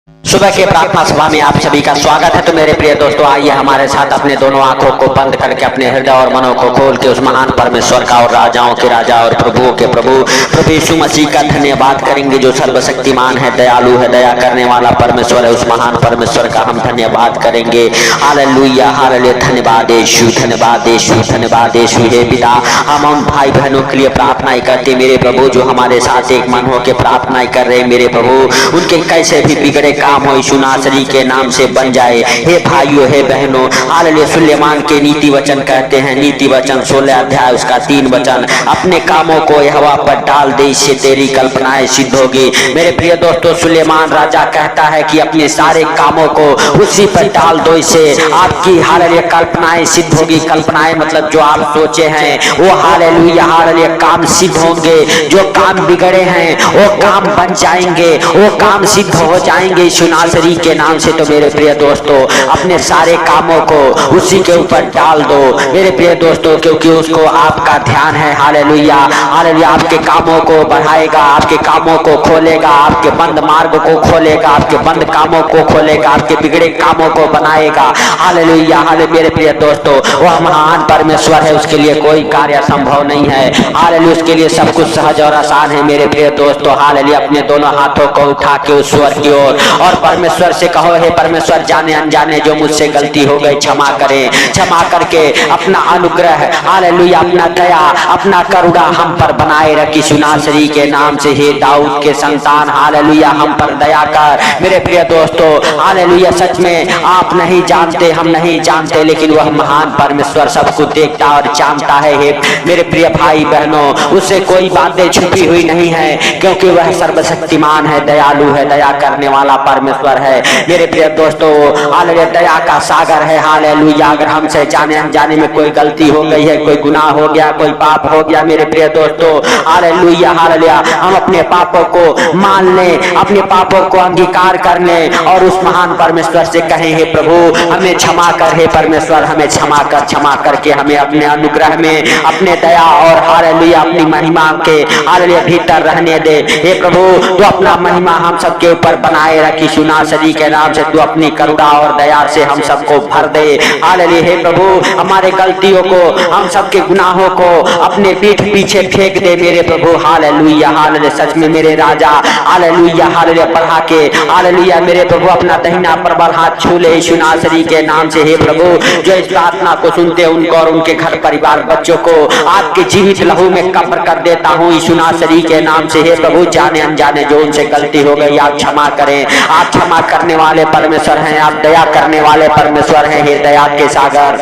सुबह के प्रार्थना सभा में आप सभी का स्वागत है। तो मेरे प्रिय दोस्तों, आइए हमारे साथ अपने दोनों आंखों को बंद करके अपने हृदय और मनों को खोल के उस महान परमेश्वर का और राजाओं के राजा और प्रभुओं के प्रभु यीशु मसीह का धन्यवाद करेंगे, जो सर्वशक्तिमान है, दयालु है, दया करने वाला परमेश्वर है। उस महान परमेश्वर का हम धन्यवाद करेंगे। Hallelujah, hallelujah. धन्यवाद यीशु, धन्यवाद यीशु, धन्यवाद यीशु। हे पिता, हम उन भाई बहनों के लिए प्रार्थना करते मेरे प्रभु, जो हमारे साथ एक मन होकर प्रार्थना कर रहे मेरे प्रभु, उनके कैसे भी बिगड़े काम हो यीशु नासरी के नाम से बन जाए। हे भाइयों, हे बहनों, हालेलुया। सुलेमान के नीति वचन कहते हैं, नीति वचन 16 अध्याय उसका 3 वचन, अपने कामों को यहोवा पर डाल दे, इससे तेरी कल्पनाएं सिद्ध होगी। मेरे प्रिय दोस्तों, सुलेमान राजा कहता है कि अपने सारे कामों को उसी पर डाल दो, इससे आपकी हालेलुया कल्पनाएं सिद्ध होगी। कल्पनाएं मतलब जो आप सोचे हैं वो हालेलुया हालेलुया काम सिद्ध होंगे। जो काम बिगड़े हैं वो काम बन जाएंगे, वो काम सिद्ध हो जाएंगे यीशु नासरी के नाम से। तो मेरे प्रिय दोस्तों, अपने सारे कामों को उसी के ऊपर डाल दो मेरे प्रिय दोस्तों, क्योंकि उसको आपका ध्यान है। Hallelujah hallelujah. आपके कामों को बढ़ाएगा, आपके कामों को खोलेगा, आपके बंद मार्ग को खोलेगा, आपके बंद कामों को खोलेगा, आपके बिगड़े कामों को बनाएगा। Hallelujah hallelujah. मेरे प्रिय दोस्तों, वह महान परमेश्वर है, उसके लिए कोई कार्य संभव नहीं है। हालेलुया। उसके लिए सब कुछ सहज और आसान है मेरे प्रिय दोस्तों। हालेलुया। अपने दोनों हाथों को उठा के उस स्वर की ओर और परमेश्वर से कहो, हे परमेश्वर, जाने अनजाने जो मुझसे गलती हो गई क्षमा करें। क्षमा करके अपना अनुग्रह, हालेलुया, अपना दया, अपना करुणा हम पर बनाए रखी यीशु नासरी के नाम से। हे दाऊद के संतान, हालेलुया, हम पर दया कर मेरे प्रिय दोस्तों। हालेलुया। सच में आप नहीं जानते, हम नहीं जानते, लेकिन वह महान परमेश्वर सब कुछ देखता और जानता है। हे मेरे प्रिय भाई बहनों, उससे कोई बातें छुपी हुई नहीं है, क्योंकि वह सर्वशक्तिमान है, दयालु है, दया करने वाला परमेश्वर है। मेरे प्रिय दोस्तों, हालेलुया, दया का सागर है। हालेलुया। अगर हमसे जाने अनजाने में कोई गलती हो गई है, कोई गुनाह हो गया, कोई पाप हो गया मेरे प्रिय दोस्तों, हालेलुया हालेलुया, हम अपने पापों को मान लें, अपने पापों को अंगीकार कर लें और उस महान परमेश्वर से कहें, हे प्रभु हमें क्षमा कर, हे परमेश्वर हमें क्षमा कर। क्षमा करके हमें अपने अनुग्रह में, अपने दया और हालेलुया अपनी महिमा के हालेलुया भीतर रहने दे। हे प्रभु, तू अपना महिमा हम सबके ऊपर बनाए रखी यीशु नासरी के नाम से। तू अपनी करुणा और दया से हम सबको भर दे। हालेलुया। हे प्रभु, हमारे गलतियों को, हम सबके गुनाहों को अपने पीठ पीछे फेंक दे मेरे प्रभु। Hallelujah hallelujah. सच में मेरे राजा, हालेलुया हालेलुया, बढ़ा के हालेलुया मेरे प्रभु अपना दाहिना प्रबल हाथ छू ले यीशु नासरी के नाम से। हे प्रभु, जो इस प्रार्थना को सुनते उनको और उनके घर परिवार बच्चों को आपके जीवित लहू में कब्र कर देता हूँ यीशु नासरी के नाम से। हे प्रभु, जाने अनजाने जो उनसे गलती हो गई आप क्षमा करें। आप क्षमा करने वाले परमेश्वर हैं, आप दया करने वाले परमेश्वर हैं। हे दया के सागर,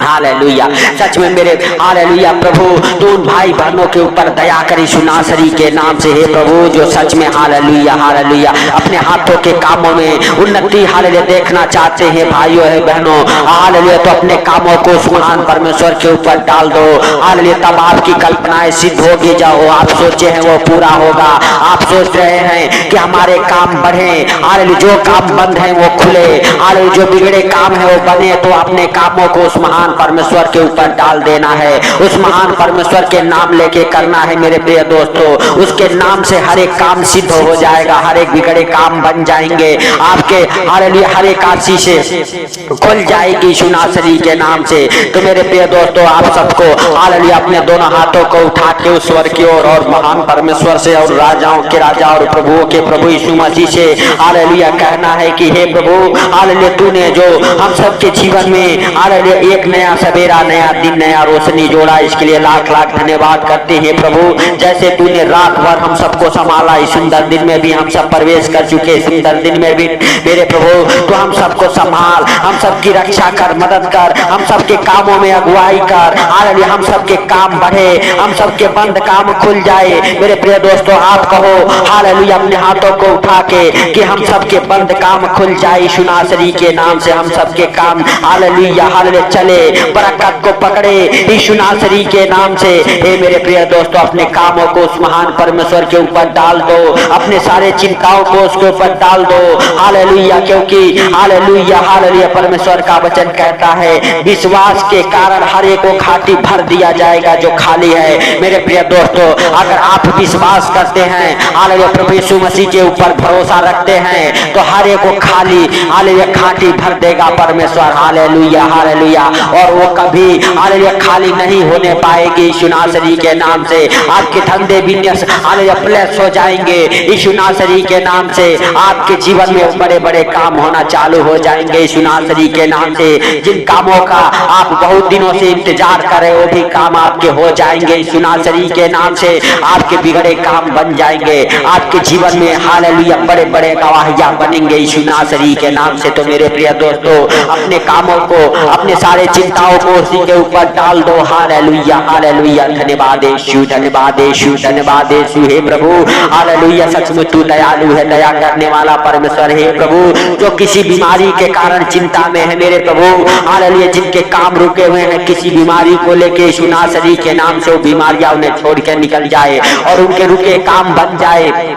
हालेलुया। सच में मेरे हालेलुया प्रभु, तू उन भाई बहनों के ऊपर दया कर यीशु नासरी के नाम से। हे प्रभु, जो सच में हालेलुया हालेलुया अपने हाथों के कामों में उन्नति हालेलुया देखना चाहते हैं भाइयों है बहनों, हालेलुया, तो अपने कामों को उस महान परमेश्वर के ऊपर डाल दो। हालेलुया। तब आपकी कल्पनाएं सिद्ध होगी, जो आप सोचे हैं वो पूरा होगा। आप सोच रहे हैं कि हमारे काम बढ़े, हालेलुया, जो काम बंद है वो खुले, हालेलुया, जो बिगड़े काम है वो बने, तो अपने कामों को उस महान परमेश्वर के ऊपर डाल देना है। उस महान परमेश्वर के नाम लेके करना है मेरे प्रिय दोस्तों। उसके नाम से हर एक काम सिद्ध हो जाएगा, हर एक बिगड़े काम बन जाएंगे आपके। हालेलुया। हर एक आशीष खुल जाएगी यीशु नासरी के नाम से। तो मेरे प्रिय दोस्तों, आप सबको हालेलुया अपने दोनों हाथों को उठा के उस स्वर की ओर और महान परमेश्वर से और राजाओं के राजा और प्रभुओं के प्रभु यीशु मसीह से हालेलुया कहना है कि हे प्रभु, हालेलुया, तूने जो हम सबके जीवन में हालेलुया एक नया सवेरा, नया दिन, नया रोशनी जोड़ा, इसके लिए लाख लाख धन्यवाद करते हैं प्रभु। जैसे तूने रात भर हम सबको संभाला, इस सुंदर दिन में भी हम सब प्रवेश कर चुके, सुंदर दिन में भी मेरे प्रभु तो हम सबको संभाल, हम सबकी रक्षा कर, मदद कर, हम सबके कामों में अगुवाई कर। हालेलुया। हम सबके काम बढ़े, हम सबके बंद काम खुल जाए मेरे प्रिय दोस्तों। आप कहो हालेलुया अपने हाथों को उठा के कि हम सबके बंद काम खुल जाए यीशु नासरी के नाम से। हम सबके काम हालेलुया हालेलुया चले, बरकत को पकड़े यीशु नासरी के नाम से। हे मेरे प्रिय दोस्तों, अपने कामों को उस महान परमेश्वर के ऊपर डाल दो, अपने सारे चिंताओं को उसके ऊपर डाल दो। हालेलुया। क्योंकि हालेलुया हालेलुया परमेश्वर का वचन कहता है, विश्वास के कारण हर एक को खाटी भर दिया जाएगा जो खाली है। मेरे प्रिय दोस्तों, अगर आप विश्वास करते हैं, हालेलुया, प्रभु यीशु मसीह के ऊपर भरोसा रखते हैं तो हर एक को खाली हालेलुया खाटी भर देगा परमेश्वर। Hallelujah hallelujah. और वो कभी हालेलुया खाली नहीं होने पाएगी यीशु नासरी के नाम से। आपके धंधे बिजनेस हालेलुया प्लस हो जाएंगे यीशु नासरी के नाम से। आपके जीवन में बड़े बड़े काम होना चालू हो जाएंगे यीशु नासरी के नाम से। जिन कामों का आप बहुत दिनों से इंतजार कर रहे हो वो भी काम आपके हो जाएंगे यीशु नासरी के नाम से। आपके बिगड़े काम बन जाएंगे आपके जीवन में। हालेलुया बड़े बड़े गवाहियां बनेंगे यीशु नासरी के नाम से। तो मेरे प्रिय दोस्तों अपने कामों को अपने सारे चिंताओं को उसी के ऊपर डाल दो। Hallelujah hallelujah. धन्यवाद यीशु धन्यवाद यीशु धन्यवाद यीशु। हे प्रभु हालेलुया सचमुच तू दयालु है दया करने वाला परमेश्वर। हे प्रभु जो किसी बीमारी के कारण चिंता में है मेरे प्रभु हालेलुया जिनके काम रुके हुए हैं किसी बीमारी को लेके यीशु नासरी के नाम से वो बीमारियां उन्हें छोड़ के निकल जाए और उनके रुके काम बन जाए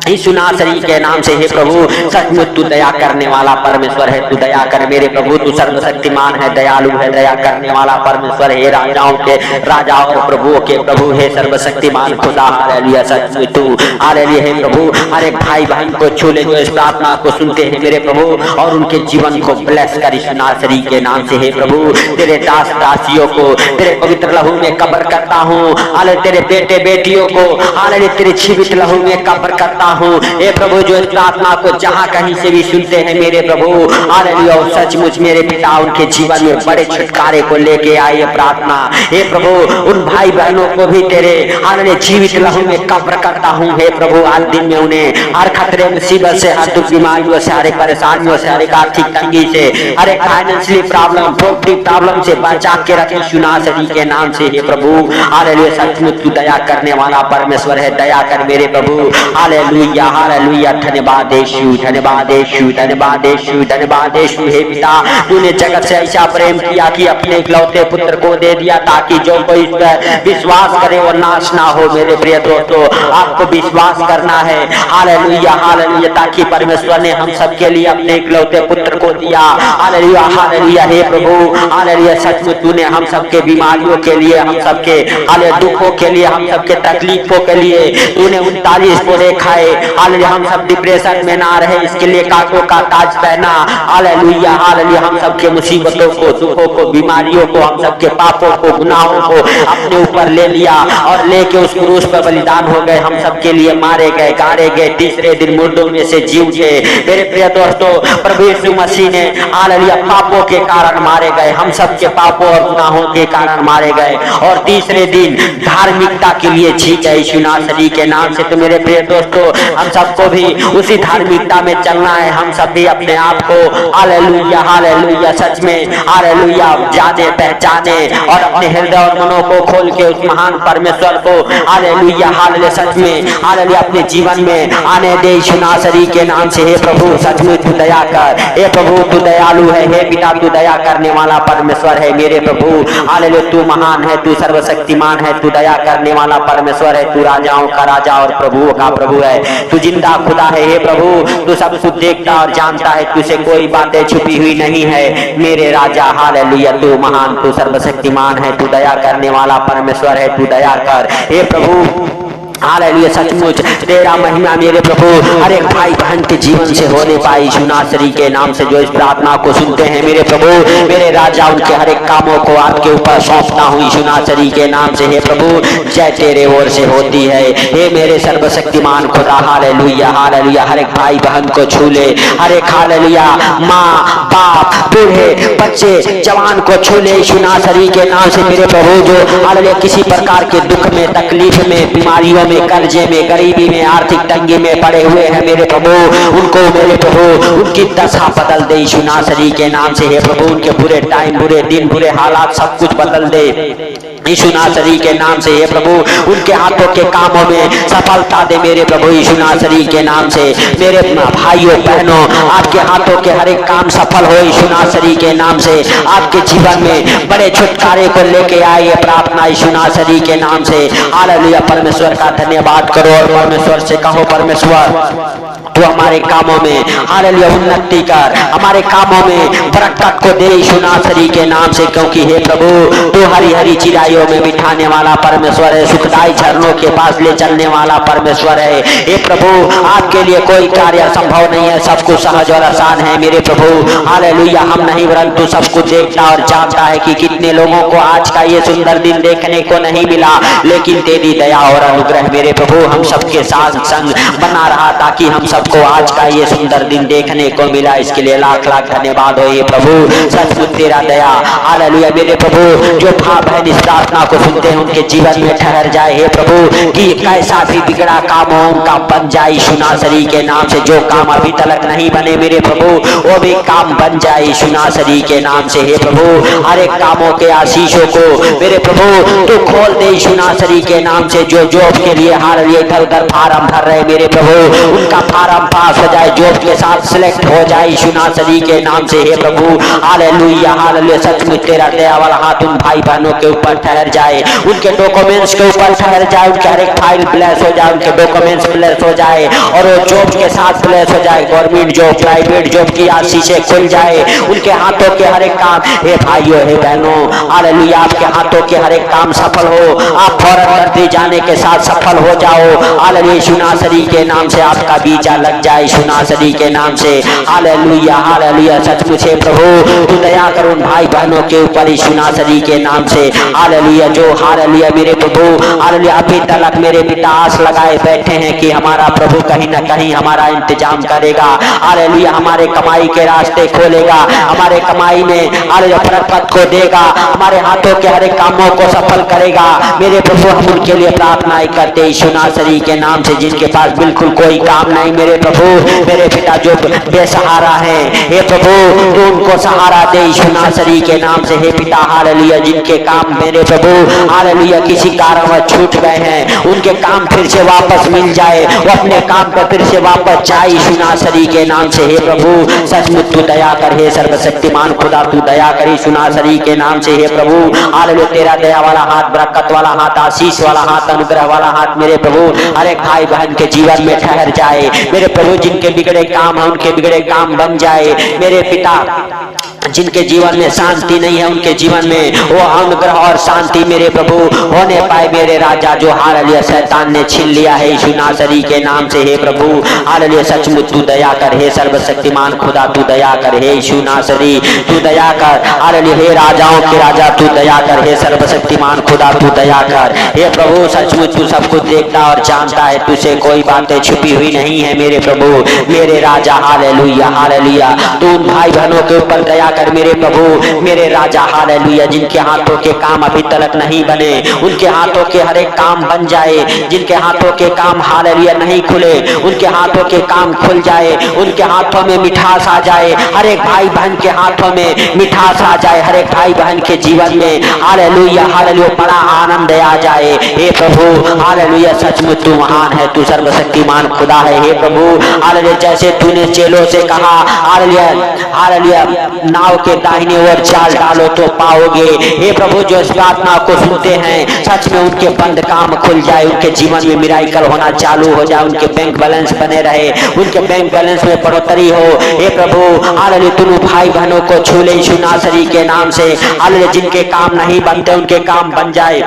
यीशु नासरी के नाम से। हे प्रभु सचमुच तू दया करने वाला परमेश्वर है। तू दया कर मेरे प्रभु। तू सर्वशक्तिमान है दयालु है दया करने वाला परमेश्वर। हे राजाओं के राजा और प्रभुओं के प्रभु हे सर्वशक्तिमान खुदा। हालेलुया सचमुच तू हालेलुया। हे प्रभु हर एक भाई बहन को छू ले जो इस प्रार्थना को सुनते हैं मेरे प्रभु और उनके जीवन को ब्लेस कर यीशु नासरी के नाम से। हे प्रभु तेरे दास दासियों को तेरे पवित्र लहू में कब्र करता हूँ। हालेलुया तेरे बेटे बेटियों को हालेलुया तेरे जीवित लहू में कब्र करता हूँ। हे प्रभु जो इस प्रार्थना को जहाँ कहीं से भी सुनते हैं मेरे प्रभु हालेलुया सचमुच मेरे पिता उनके जीवन में बड़े छुटकारे को लेके आए प्रार्थना। हे प्रभु उन भाई बहनों को भी तेरे हालेलुया जीवित लहू में कब्र करता हूँ। हे प्रभु आज दिन में उन्हें हर खतरे मुसीबत से हर दुख बीमारियों से हर एक परेशानियों से हर एक आर्थिक तंगी से हर एक फाइनेंशियली प्रॉब्लम प्रॉपर्टी प्रॉब्लम से बचा के रखे यीशु नासरी के नाम से। हे प्रभु हालेलुया सचमुच तू दया करने वाला परमेश्वर है दया कर मेरे प्रभु। Hallelujah hallelujah. धन्यवाद यीशु धन्यवाद यीशु धन्यवाद यीशु धन्यवाद यीशु। हे पिता तूने जगत से ऐसा प्रेम किया कि अपने इकलौते पुत्र को दे दिया ताकि जो कोई इस पर विश्वास करे वो नाश ना हो। मेरे प्रिय दोस्तों आपको विश्वास करना है। हालेलुया हालेलुया ताकि परमेश्वर ने हम सबके लिए अपने इकलौते पुत्र को दिया। Hallelujah hallelujah. हे प्रभु हालेलुया सचमुच तूने हम सबके बीमारियों के लिए हम सबके हालेलुया दुखों के लिए हम सबके तकलीफों के लिए तूने 39 कोड़े खाए। हालेलुया हम सब डिप्रेशन में ना रहे इसके लिए कांटों का ताज पहना। हालेलुया हालेलुया हम सबके मुसीबतों को दुखों को बीमारियों को हम सबके पापों को गुनाहों को अपने ऊपर ले लिया और लेके उस क्रूस पर बलिदान हो गए। हम सबके लिए मारे गए गाड़े गए तीसरे दिन मुर्दों में से जी उठे। मेरे प्रिय दोस्तों प्रभु यीशु मसीह ने हालेलुया पापों के कारण मारे गए हम सबके पापों और गुनाहों के कारण मारे गए और तीसरे दिन धार्मिकता के लिए जी गए यीशु नासरी के नाम से। तो मेरे प्रिय दोस्तों हम सबको भी उसी धार्मिकता में चलना है। हम सब भी अपने आप को हालेलुया हालेलुया सच में हालेलुया जाने पहचाने और अपने हृदय और मनों को खोल के उस महान परमेश्वर को हालेलुया हालेलुया सच में हालेलुया अपने जीवन में आने दे यीशु नासरी के नाम से। हे प्रभु सचमुच तू दया कर। हे प्रभु तू दयालु है। हे पिता तू दया करने वाला परमेश्वर है मेरे प्रभु। हालेलुया तू महान है तू सर्वशक्तिमान है तू दया करने वाला परमेश्वर है। तू राजाओं का राजा और प्रभुओं का प्रभु है। तू जिंदा खुदा है। हे प्रभु तू सब कुछ देखता और जानता है तुझसे कोई बातें छुपी हुई नहीं है मेरे राजा। हालेलुया तू महान तू सर्वशक्तिमान है तू दया करने वाला परमेश्वर है। तू दया कर हे प्रभु हालेलुया सचमुच तेरा महिमा मेरे प्रभु हर एक भाई बहन के जीवन से होने पाए यीशु नासरी के नाम से। जो इस प्रार्थना को सुनते हैं मेरे प्रभु मेरे राजा उनके हर एक कामों को आपके ऊपर सौंपता हूँ यीशु नासरी के नाम से। हे प्रभु जय तेरे ओर से होती है। हे मेरे सर्वशक्तिमान खुदा हालेलुया हालेलुया हर एक भाई बहन को छू ले। हर एक हालेलुया माँ बाप बूढ़े बच्चे जवान को छू ले यीशु नासरी के नाम से। मेरे प्रभु जो हालेलुया किसी प्रकार के दुख में तकलीफ में बीमारियों में कर्जे में गरीबी में आर्थिक तंगी में पड़े हुए हैं मेरे प्रभु उनको मेरे प्रभु उनकी दशा बदल दे यीशु नासरी के नाम से। हे प्रभु उनके बुरे टाइम बुरे दिन बुरे हालात सब कुछ बदल दे यीशु नासरी के नाम से। हे प्रभु उनके हाथों के कामों में सफलता दे मेरे प्रभु यीशु नासरी के नाम से। मेरे भाइयों बहनों आपके हाथों के हर एक काम सफल हो यीशु नासरी के नाम से। आपके जीवन में बड़े छुटकारे को लेके आए ये प्रार्थना यीशु नासरी के नाम से। हालेलुया परमेश्वर का धन्यवाद करो और परमेश्वर से कहो परमेश्वर तू हमारे कामों में हालेलुया उन्नति कर हमारे कामों में बरकत को दे यीशु नासरी के नाम से। क्योंकि हे प्रभु तू हरी हरी चिराई चराइयों में बिठाने वाला परमेश्वर है, सुखदाई झरनों के पास ले चलने वाला परमेश्वर है। हे प्रभु, आपके लिए कोई कार्य संभव नहीं है, सब कुछ सहज और आसान है मेरे प्रभु। हालेलुया। हम नहीं परंतु सब कुछ देखता और जानता है कि कितने लोगों को आज का ये सुंदर दिन देखने को नहीं मिला, लेकिन तेरी दया और अनुग्रह मेरे प्रभु हम सबके साथ संग बना रहा ताकि हम सबको आज का ये सुंदर दिन देखने को मिला। इसके लिए लाख लाख धन्यवाद हो ये प्रभु, सचमुच तेरा दया। हालेलुया मेरे प्रभु, जो भाई बहन इस प्रार्थना को सुनते हैं उनके जीवन में ठहर जाए हे प्रभु, कि कैसा भी बिगड़ा काम हो उनका बन जाए यीशु नासरी के नाम से। जो काम अभी तक नहीं बने मेरे प्रभु, वो भी काम बन जाए यीशु नासरी के नाम से हे प्रभु। हर एक कामों के आशीषों को मेरे प्रभु तू खोल दे यीशु नासरी के नाम से। जो जॉब के लिए हालेलुया इधर उधर फार्म भर रहे मेरे प्रभु, उनका फार्म पास हो जाए, जॉब के साथ सिलेक्ट हो जाए यीशु नासरी के नाम से हे प्रभु। Hallelujah hallelujah. सचमुच तेरा दया वाला हाथ उन भाई बहनों के ऊपर ठहर जाए, उनके डॉक्यूमेंट्स के ऊपर ठहर जाए, उनके हर एक फाइल ब्लेस हो जाए, उनके डॉक्यूमेंट्स ब्लेस हो जाए और वो जॉब के साथ ब्लेस हो जाए। गवर्नमेंट जॉब, प्राइवेट जॉब की आशीषें खुल जाए, उनके हाथों के हर एक काम हे भाइयों हे बहनों हालेलुया आपके हाथों के हर एक काम सफल हो। आप फौरन नजदीक जाने के साथ सफल हो जाओ। हालेलुया यीशु नासरी के नाम से आपका बीजा लग जाए यीशु नासरी के नाम से। Hallelujah hallelujah. सचमुच हे प्रभु तू दया कर उन भाई बहनों के ऊपर यीशु नासरी के नाम से। हालेलुया। जो हालेलुया मेरे प्रभु हालेलुया अभी तक मेरे पिता आस लगाए बैठे हैं कि हमारा प्रभु कहीं ना कहीं हमारा इंतजाम करेगा। हालेलुया हमारे कमाई के रास्ते खोलेगा, हमारे कमाई में हालेलुया बरकत को देगा, हमारे हाथों के हर एक कामों को सफल करेगा मेरे प्रभु। हम उनके लिए प्रार्थनाएं करते यीशु नासरी के नाम से, जिनके पास बिल्कुल कोई काम नहीं मेरे प्रभु। मेरे पिता जो बेसहारा है हे प्रभु तू उनको सहारा दे यीशु नासरी के नाम से हे पिता। हालेलुया जिनके काम मेरे प्रभु हालेलुया किसी कारणवश छूट गए हैं, उनके काम फिर से वापस मिल जाए, वो अपने काम पर फिर से वापस जाए यीशु नासरी के नाम से हे प्रभु। सचमुच तू दया कर हे सर्वशक्तिमान खुदा, तू दया कर यीशु नासरी के नाम से हे प्रभु। हालेलुया तेरा दया वाला हाथ, बरकत वाला हाथ, आशीष वाला हाथ, अनुग्रह वाला हाथ मेरे प्रभु हर एक भाई बहन के जीवन में ठहर जाए मेरे प्रभु। जिनके बिगड़े काम है उनके बिगड़े काम बन जाए मेरे पिता। जिनके जीवन में शांति नहीं है उनके जीवन में वो अनुग्रह और शांति मेरे प्रभु होने पाए मेरे राजा। जो हालेलुया शैतान ने छीन लिया है यीशु नासरी के नाम से हे प्रभु। हालेलुया सचमुच तू दया कर हे सर्वशक्तिमान खुदा, तू दया कर हे यीशु नासरी, तू दया कर। हालेलुया हे राजाओं के राजा तू दया कर हे सर्वशक्तिमान खुदा, तू दया कर हे प्रभु। सचमुच तू सब कुछ देखता और जानता है, तुझसे कोई बातें छुपी हुई नहीं है मेरे प्रभु मेरे राजा। Hallelujah hallelujah. तू उन भाई बहनों के ऊपर दया कर मेरे प्रभु मेरे राजा। हालेलुया जिनके हाथों के काम अभी तक नहीं बने उनके हाथों के हर एक काम बन जाए, जिनके हाथों के काम हालेलुया नहीं खुले उनके हाथों के काम खुल जाए, उनके हाथों में मिठास आ जाए, हर एक भाई बहन के हाथों में मिठास आ जाए, हर एक भाई बहन के जीवन में हालेलुया हालेलुया बड़ा आनंद आ जाए हे प्रभु। हालेलुया सचमुच तू महान है, तू सर्वशक्तिमान खुदा है हे प्रभु। हालेलुया जैसे तूने चेलों से कहा हालेलुया हालेलुया नाव के दाहिने ओर जाल डालो तो पाओगे हे प्रभु। जो इस प्रार्थना को सुनते हैं सच में उनके बंद काम खुल जाए, उनके जीवन में मिराकल होना चालू हो जाए, उनके बैंक बैलेंस बने रहे, उनके बैंक बैलेंस में बढ़ोतरी हो हे प्रभु। हालेलुया तू भाई बहनों को छू ले यीशु नासरी के नाम से। हालेलुया जिनके काम नहीं बनते उनके काम बन जाए,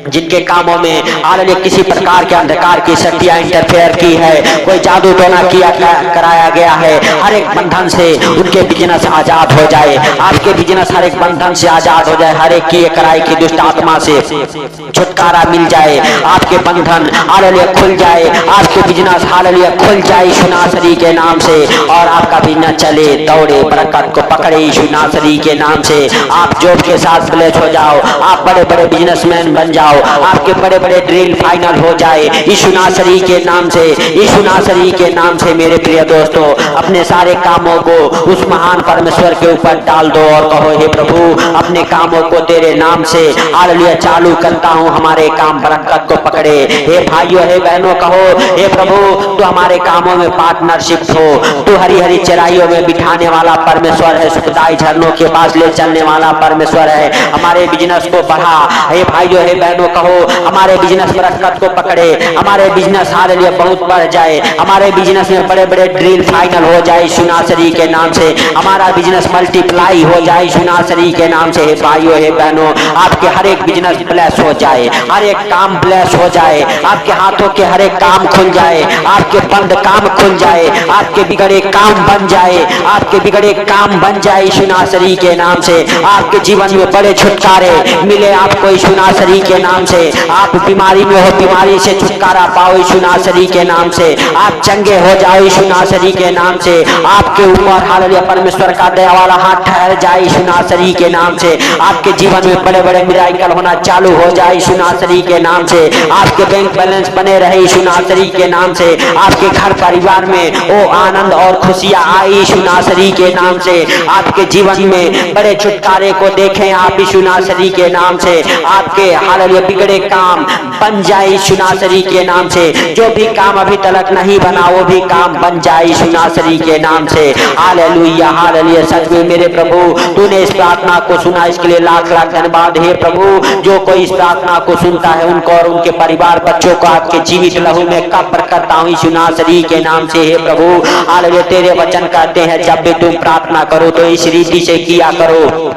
जिनके कामों में हालेलुया किसी प्रकार के अंधकार की शक्तियां इंटरफेयर की है, कोई जादू टोना किया कराया गया है, हर एक बंधन से उनके बिजनेस आजाद हो जाए, आपके बिजनेस हर एक बंधन से आजाद हो जाए, हर एक की कराई की दुष्ट आत्मा से छुटकारा मिल जाए, आपके बंधन हालेलुया खुल जाए, आपके बिजनेस हालेलुया खुल जाए यीशु नासरी के नाम से, और आपका बिजनेस चले दौड़े बरकत को पकड़े यीशु नासरी के नाम से। आप जॉब के साथ ब्लेस हो जाओ, आप बड़े बड़े बिजनेसमैन बन जाओ, आपके बड़े बड़े ड्रील फाइनल हो जाए यीशु नासरी के नाम से, यीशु नासरी के नाम से। मेरे प्रिय दोस्तों अपने सारे कामों को उस महान परमेश्वर के ऊपर डाल दो और कहो हे प्रभु अपने कामों को तेरे नाम से हालेलुया चालू करता हूँ, हमारे काम बरकत को पकड़े। हे भाइयों हे बहनों कहो हे प्रभु तू हमारे कामों में पार्टनरशिप हो, तू हरी हरी चराइयों में बिठाने वाला परमेश्वर है, सुखदाई झरनों के पास ले चलने वाला परमेश्वर है, हमारे बिजनेस को बढ़ा। हे भाइयों हे बहनों कहो हमारे बिजनेस बरकत को पकड़े, हमारे बिजनेस हालेलुया बहुत बढ़ जाए, हमारे बिजनेस में बड़े बड़े ड्रील फाइनल हो जाए यीशु नासरी के नाम से, हमारा बिजनेस मल्टीप्लाई हो जाए सुनासरी के नाम से। हे भाइयों हे बहनों, आपके हर एक बिजनेस ब्लेस हो जाए, हर एक काम ब्लेस हो जाए, आपके हाथों के हर एक काम खुल जाए, आपके बंद काम खुल जाए, आपके बिगड़े काम बन जाए, आपके बिगड़े काम बन जाए सुनासरी के नाम से। आपके जीवन में बड़े छुटकारे मिले आपको सुनासरी के नाम से। आप बीमारी में हो, बीमारी से छुटकारा पाओ सुनासरी के नाम से। आप चंगे हो जाओ सुनासरी के नाम से। आपके ऊपर हालेलुया परमेश्वर का दया वाला हाथ ठहर जाए सुनासरी के नाम से। आपके जीवन में बड़े बड़े मिराकल होना चालू हो जाए सुनासरी के नाम से। आपके बैंक बैलेंस बने रहे सुनासरी के नाम से। आपके घर परिवार में ओ आनंद और खुशियां आई सुनासरी के नाम से। आपके जीवन में बड़े छुटकारे को देखें आप सुनासरी के नाम से। आपके हालेलुया बिगड़े काम बन जाए सुनासरी के नाम से। जो भी काम अभी तक नहीं बना वो भी काम बन जाए सुनासरी के नाम से। Hallelujah hallelujah. सच में मेरे प्रभु तूने इस प्रार्थना को सुना, इसके लिए लाख लाख धन्यवाद। हे प्रभु, जो कोई इस प्रार्थना को सुनता है उनको और उनके परिवार बच्चों को आपके जीवित लहू में कब्र करता हूँ सुनासरी के नाम से। हे प्रभु हालेलुया, तेरे वचन कहते हैं जब भी तुम प्रार्थना करो तो इस रीति से किया करो।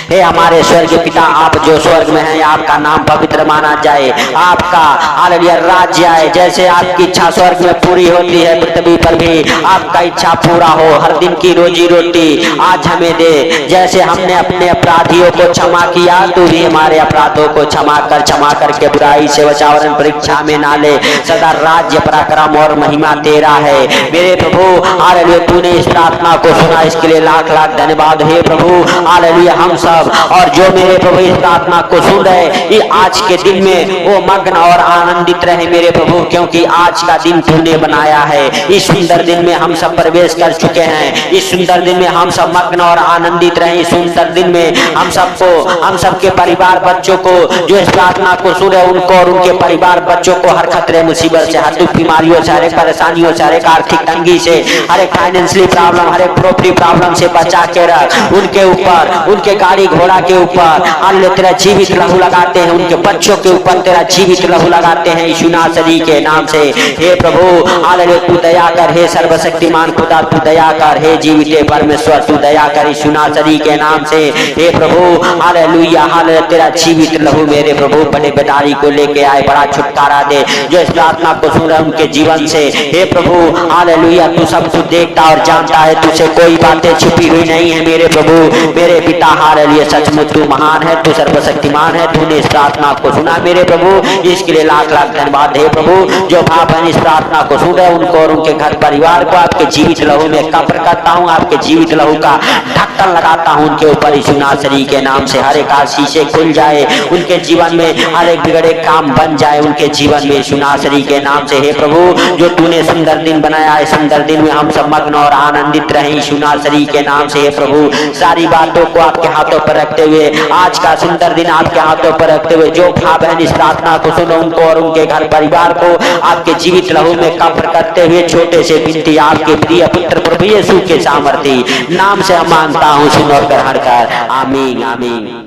हे हमारे स्वर्गीय पिता, आप जो स्वर्ग में हैं, आपका नाम पवित्र माना जाए, आपका हालेलुया राज्य आए। जैसे आपकी इच्छा स्वर्ग में पूरी होती है पृथ्वी पर भी आपका इच्छा पूरा हो। हर दिन की रोजी रोटी आज हमें दे। जैसे हमने अपने अपराधियों को क्षमा किया, तू भी हमारे अपराधों को क्षमा करके बुराई से बचाओ, परीक्षा में ना ले। सदा राज्य पराक्रम और महिमा तेरा है मेरे प्रभु। हालेलुया, तूने इस प्रार्थना को सुना, इसके लिए लाख लाख धन्यवाद। हे प्रभु हालेलुया, हम सब और जो मेरे प्रभु इस प्रार्थना को सुन रहे ये आज के दिन में वो मग्न और आनंदित रहे मेरे प्रभु, क्योंकि आज का दिन तूने बनाया है। इस सुंदर दिन में हम सब प्रवेश कर चुके हैं। इस सुंदर दिन में हम सब मग्न और आनंदित रहे। इस सुंदर दिन में हम सबको, हम सबके परिवार बच्चों को जो इस प्रार्थना को सुने उनको और उनके परिवार बच्चों को हर खतरे मुसीबत से, हर दुख बीमारियों से, हर एक परेशानियों से, हर एक आर्थिक तंगी से, हर एक फाइनेंशियली प्रॉब्लम, हर एक प्रॉपर्टी प्रॉब्लम से बचा के रख। उनके ऊपर, उनके गाड़ी घोड़ा के ऊपर हालेलुया तेरा जीवित लहू लगाते हैं। उनके बच्चों के ऊपर तेरा जीवित लहू लगाते हैं यीशु नासरी के नाम से। हे प्रभु हालेलुया तू दया कर, हे सर्वशक्तिमान खुदा तू दया कर, हे जीवित परमेश्वर तू दया कर यीशु नासरी के नाम से। हे प्रभु हालेलुया हालेलुया तेरा जीवित लहू मेरे प्रभु बड़े बेदारी को लेके आए, बड़ा छुटकारा दे जो इस प्रार्थना को सुन रहे उनके जीवन से। हे प्रभु हालेलुया तू सब कुछ देखता और जानता है, तुझसे कोई बातें छिपी हुई नहीं है मेरे प्रभु मेरे पिता। हालेलुया सचमुच तू महान है, तू सर्वशक्तिमान है। तूने इस प्रार्थना को सुना मेरे प्रभु, इसके लिए लाख लाख धन्यवाद। हे प्रभु जो भाव बहन इस प्रार्थना को सुन रहे उनको और उनके घर परिवार को आपके जीवित लहू में कब्र करता हूँ, आपके जीवित लहू का ढक्कन लगाता हूँ उनके ऊपर यीशु नासरी के नाम से। हर एक शीशे खुल जाए उनके जीवन में, हर एक बिगड़े काम बन जाए उनके जीवन में यीशु नासरी के नाम से। हे प्रभु जो तूने सुंदर दिन बनाया है, सुंदर दिन में हम सब मग्न और आनंदित रहे यीशु नासरी के नाम से। हे प्रभु सारी बातों को आपके हाथों पर रखते हुए, आज का सुंदर दिन आपके हाथों पर रखते हुए, जो भाई बहन इस प्रार्थना को सुनो उनको और उनके घर परिवार को आपके जीवित लहू में कब्र करते हुए, छोटे से विनती आपके प्रिय पुत्र प्रभु यीशु के सामर्थी नाम से मांगता हूँ, सुनो कर हर कर आमीन आमीन।